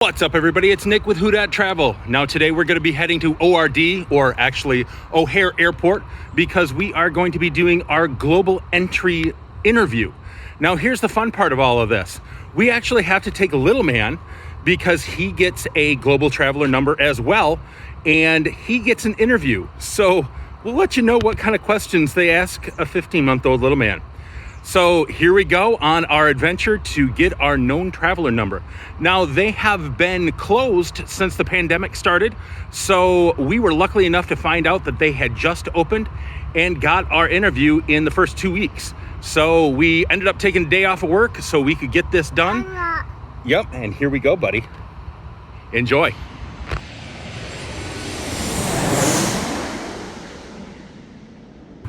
What's up, everybody? It's Nick with Who Dat Travel. Now today we're going to be heading to ORD, or actually O'Hare Airport, because we are going to be doing our global entry interview. Now here's the fun part of all of this. We actually have to take a little man because he gets a global traveler number as well, and he gets an interview. So we'll let you know what kind of questions they ask a 15-month-old little man. So here we go on our adventure to get our known traveler number. Now they have been closed since the pandemic started, so we were lucky enough to find out that they had just opened and got our interview in the first 2 weeks. So we ended up taking a day off of work so we could get this done. Yep, and here we go, buddy. Enjoy.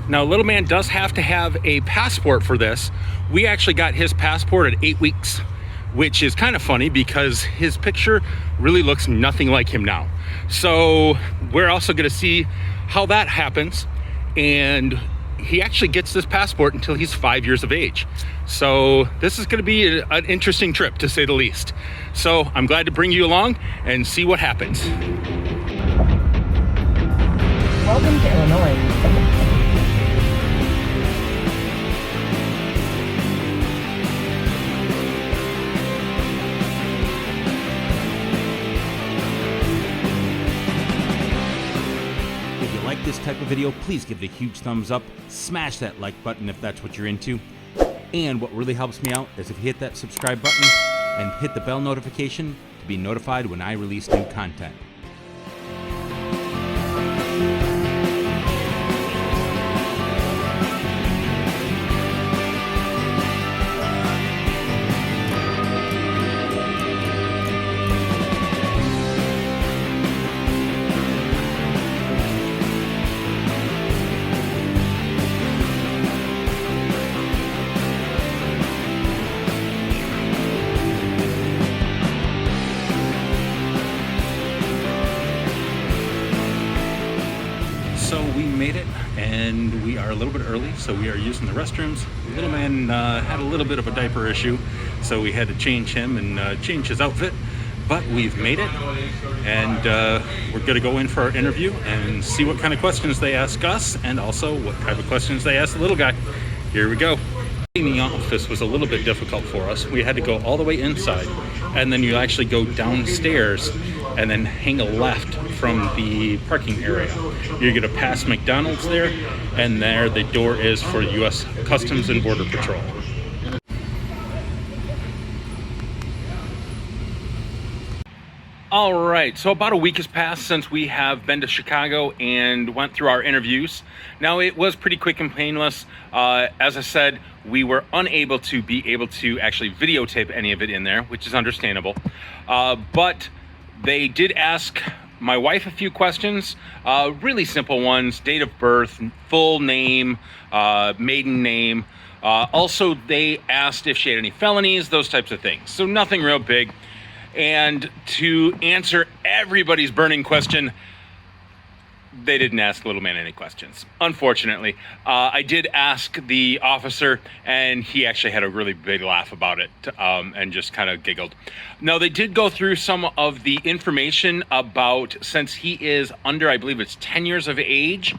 Now, little man does have to have a passport for this. We actually got his passport at 8 weeks, which is kind of funny because his picture really looks nothing like him now. So we're also going to see how that happens. And he actually gets this passport until he's 5 years of age. So this is going to be an interesting trip, to say the least. So I'm glad to bring you along and see what happens. Welcome to Illinois. This type of video, please give it a huge thumbs up, smash that like button if that's what you're into, and what really helps me out is if you hit that subscribe button and hit the bell notification to be notified when I release new content. So we made it, and we are a little bit early, so we are using the restrooms. Little man had a little bit of a diaper issue, so we had to change him and change his outfit. But we've made it, and we're going to go in for our interview and see what kind of questions they ask us, and also what type of questions they ask the little guy. Here we go. The office was a little bit difficult for us. We had to go all the way inside, and then you actually go downstairs and then hang a left from the parking area. You're going to pass McDonald's there, and there the door is for U.S. Customs and Border Patrol. All right, so about a week has passed since we have been to Chicago and went through our interviews. Now, it was pretty quick and painless. As I said, we were unable to actually videotape any of it in there, which is understandable. But they did ask my wife a few questions, really simple ones: date of birth, full name, maiden name. Also, they asked if she had any felonies, those types of things. So nothing real big. And to answer everybody's burning question, they didn't ask little man any questions, unfortunately. I did ask the officer, and he actually had a really big laugh about it, and just kind of giggled. Now, they did go through some of the information about, since he is under, I believe it's 10 years of age,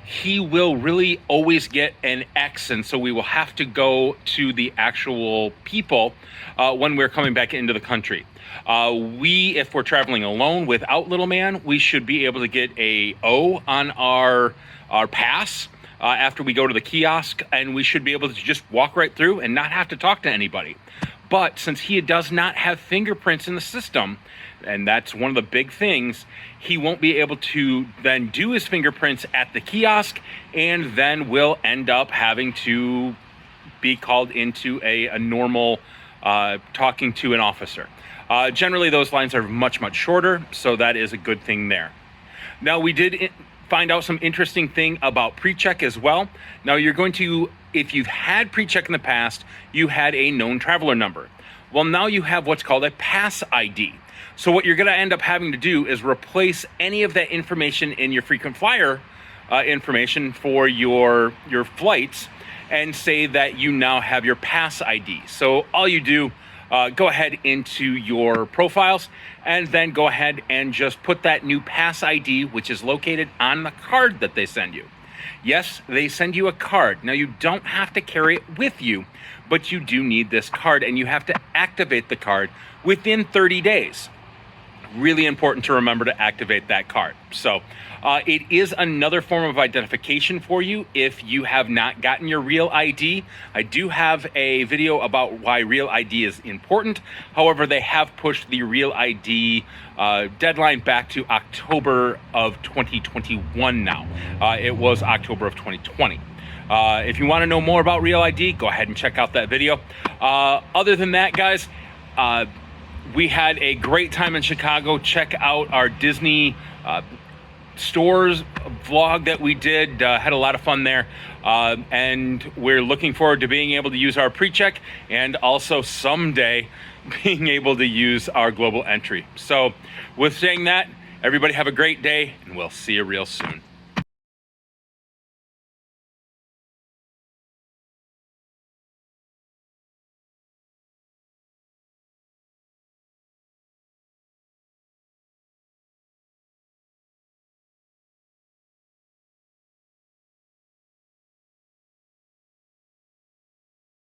he will really always get an X, and so we will have to go to the actual people when we're coming back into the country. If we're traveling alone without little man, we should be able to get a O on our pass after we go to the kiosk, and we should be able to just walk right through and not have to talk to anybody. But since he does not have fingerprints in the system, and that's one of the big things, he won't be able to then do his fingerprints at the kiosk, and then will end up having to be called into a normal talking to an officer. Generally, those lines are much, much shorter, so that is a good thing there. Now, we did find out some interesting thing about PreCheck as well. Now, you're going to, if you've had PreCheck in the past, you had a known traveler number. Well, now you have what's called a pass ID. So what you're going to end up having to do is replace any of that information in your frequent flyer information for your flights, and say that you now have your pass ID. So all you do go ahead into your profiles and then go ahead and just put that new pass ID, which is located on the card that they send you. Yes, they send you a card. Now, you don't have to carry it with you, but you do need this card, and you have to activate the card within 30 days. Really important to remember to activate that card. So it is another form of identification for you if you have not gotten your real ID. I do have a video about why real ID is important. However, they have pushed the real ID deadline back to October of 2021 now. It was October of 2020. If you want to know more about real ID, go ahead and check out that video. Other than that, guys, we had a great time in Chicago. Check out our Disney stores vlog that we did. Had a lot of fun there. And we're looking forward to being able to use our PreCheck and also someday being able to use our global entry. So with saying that, everybody have a great day, and we'll see you real soon.